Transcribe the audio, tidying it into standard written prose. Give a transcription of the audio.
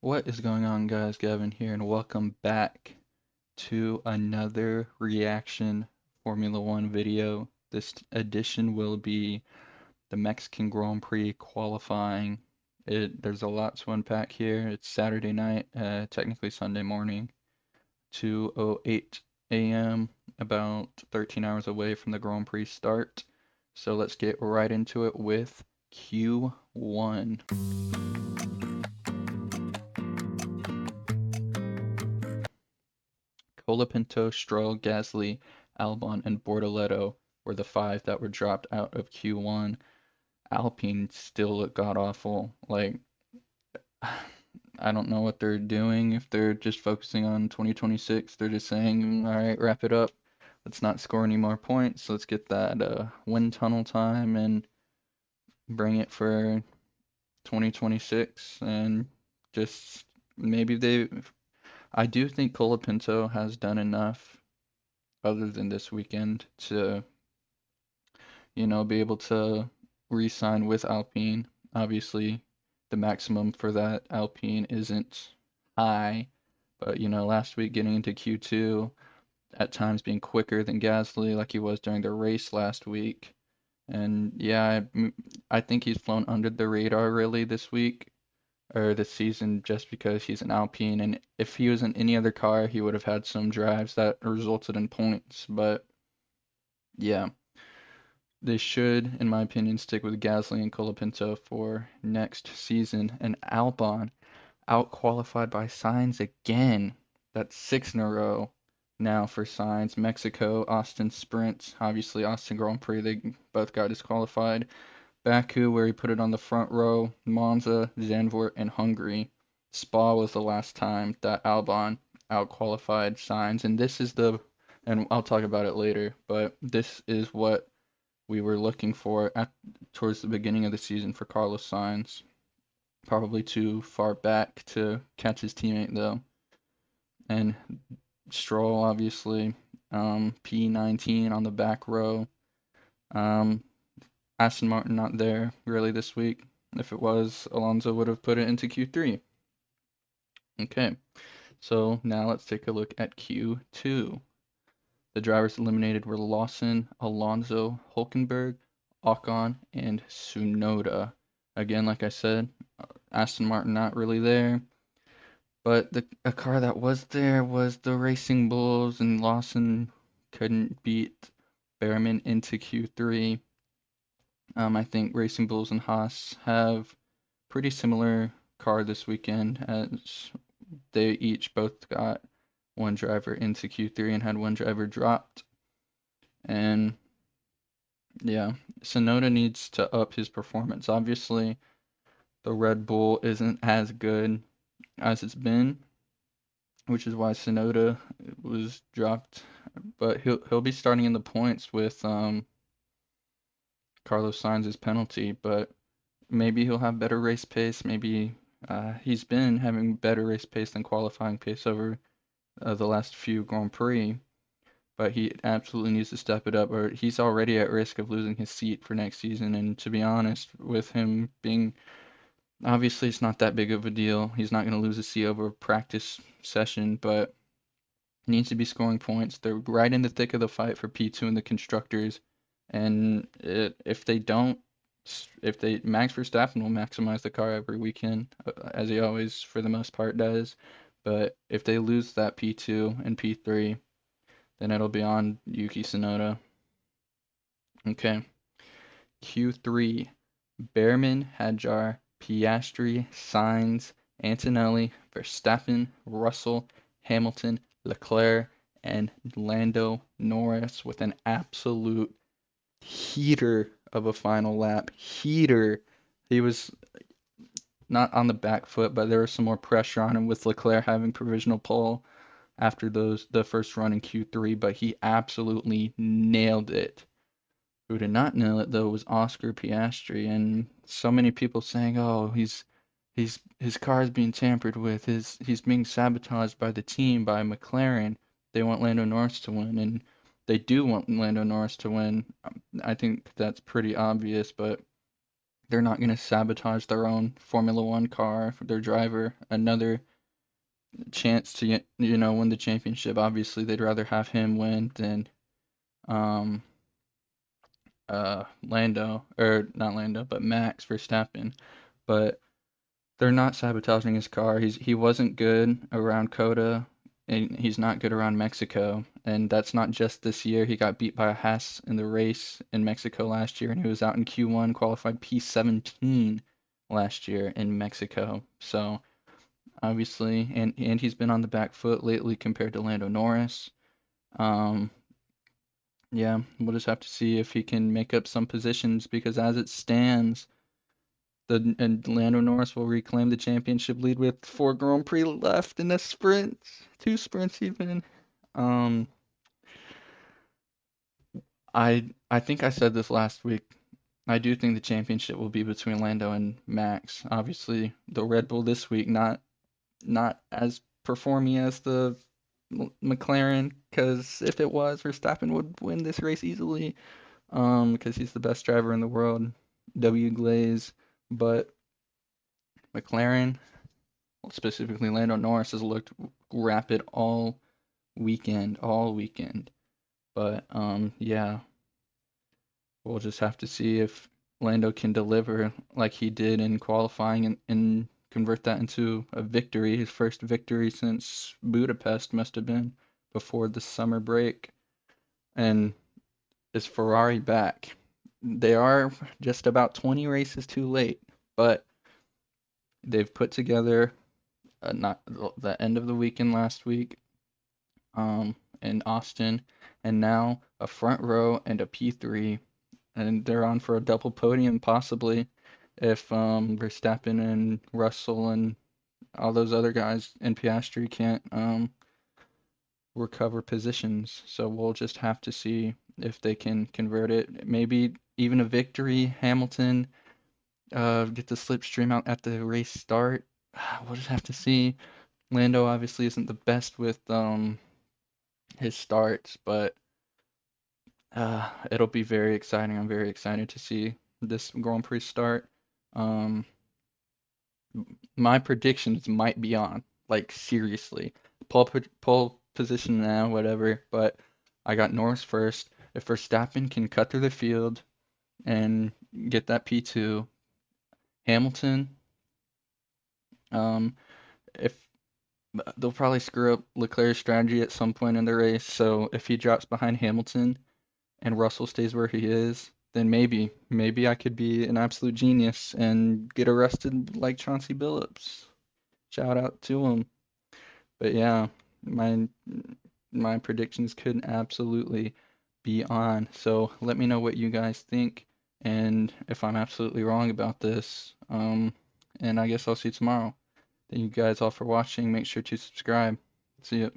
What is going on, guys? Gavin here, and welcome back to another reaction Formula One video. This edition will be the Mexican Grand Prix qualifying. There's a lot to unpack here. It's Saturday night, technically Sunday morning, 2:08 a.m., about 13 hours away from the Grand Prix start. So let's get right into it with Q1. Colapinto, Stroll, Gasly, Albon, and Bortoleto were the five that were dropped out of Q1. Alpine still look god awful. Like, I don't know what they're doing. If they're just focusing on 2026, they're just saying, all right, wrap it up. Let's not score any more points. Let's get that wind tunnel time and bring it for 2026. And just maybe I do think Colapinto has done enough other than this weekend to, be able to re-sign with Alpine. Obviously, the maximum for that Alpine isn't high, but last week getting into Q2, at times being quicker than Gasly like he was during the race last week. And yeah, I think he's flown under the radar really this week or this season just because he's an Alpine. And if he was in any other car, he would have had some drives that resulted in points. But yeah, they should, in my opinion, stick with Gasly and Colapinto for next season. And Albon out-qualified by Sainz again. That's six in a row now for Sainz. Mexico, Austin Sprint, obviously Austin Grand Prix, they both got disqualified. Baku, where he put it on the front row. Monza, Zandvoort, and Hungary. Spa was the last time that Albon out-qualified Sainz. And I'll talk about it later, but this is what we were looking for towards the beginning of the season for Carlos Sainz. Probably too far back to catch his teammate though. And Stroll obviously, P19 on the back row. Um, Aston Martin not there really this week. If it was, Alonso would have put it into Q3. Okay, so now let's take a look at Q2. The drivers eliminated were Lawson, Alonso, Hulkenberg, Ocon, and Tsunoda. Again, like I said, Aston Martin not really there, but a car that was there was the Racing Bulls, and Lawson couldn't beat Behrman into Q3. I think Racing Bulls and Haas have pretty similar car this weekend as they each both got one driver into Q3 and had one driver dropped. And yeah, Tsunoda needs to up his performance. Obviously, the Red Bull isn't as good as it's been, which is why Tsunoda was dropped. But he'll be starting in the points with Carlos Sainz's penalty, but maybe he'll have better race pace. Maybe he's been having better race pace than qualifying pace over the last few Grand Prix. But he absolutely needs to step it up, or he's already at risk of losing his seat for next season. And to be honest, with him being obviously it's not that big of a deal. He's not going to lose a seat over a practice session, but he needs to be scoring points. They're right in the thick of the fight for P2 in the constructors, and if they don't, if they Max Verstappen will maximize the car every weekend, as he always for the most part does. But if they lose that P2 and P3, then it'll be on Yuki Tsunoda. Okay. Q3. Behrman, Hadjar, Piastri, Sainz, Antonelli, Verstappen, Russell, Hamilton, Leclerc, and Lando Norris with an absolute heater of a final lap. Heater. He was not on the back foot, but there was some more pressure on him with Leclerc having provisional pole after the first run in Q3, but he absolutely nailed it. Who did not nail it though was Oscar Piastri, and so many people saying, "Oh, his car is being tampered with. He's being sabotaged by the team, by McLaren. They want Lando Norris to win, and they do want Lando Norris to win. I think that's pretty obvious, but They're not going to sabotage their own Formula One car, their driver, another chance to win the championship. Obviously, they'd rather have him win than um Lando, or not Lando, but Max Verstappen. But they're not sabotaging his car. He wasn't good around Coda, and he's not good around Mexico. And that's not just this year. He got beat by a Haas in the race in Mexico last year, and he was out in Q1, qualified P17 last year in Mexico. So obviously, and he's been on the back foot lately compared to Lando Norris. Um, yeah, we'll just have to see if he can make up some positions because as it stands, and Lando Norris will reclaim the championship lead with 4 Grand Prix left in the sprints, 2 sprints even. Um, I think I said this last week. I do think the championship will be between Lando and Max. Obviously, the Red Bull this week not as performing as the McLaren, because if it was, Verstappen would win this race easily. Because he's the best driver in the world, W Glaze. But McLaren, specifically Lando Norris, has looked rapid all weekend. But yeah, we'll just have to see if Lando can deliver like he did in qualifying and convert that into a victory. His first victory since Budapest must have been before the summer break. And is Ferrari back? They are just about 20 races too late, but they've put together not the end of the weekend last week in Austin, and now a front row and a P3, and they're on for a double podium possibly if Verstappen and Russell and all those other guys and Piastri can't recover positions. So we'll just have to see if they can convert it. Maybe even a victory. Hamilton get the slipstream out at the race start. We'll just have to see. Lando obviously isn't the best with his starts, but it'll be very exciting. I'm very excited to see this Grand Prix start. Um, my predictions might be on, like seriously. Pole position now, whatever, but I got Norris first. If Verstappen can cut through the field and get that P2, Hamilton, um, if they'll probably screw up Leclerc's strategy at some point in the race, so if he drops behind Hamilton and Russell stays where he is, then maybe I could be an absolute genius and get arrested like Chauncey Billups. Shout out to him. But yeah, my my predictions could absolutely be on. So let me know what you guys think and if I'm absolutely wrong about this. And I guess I'll see you tomorrow. Thank you guys all for watching. Make sure to subscribe. See ya.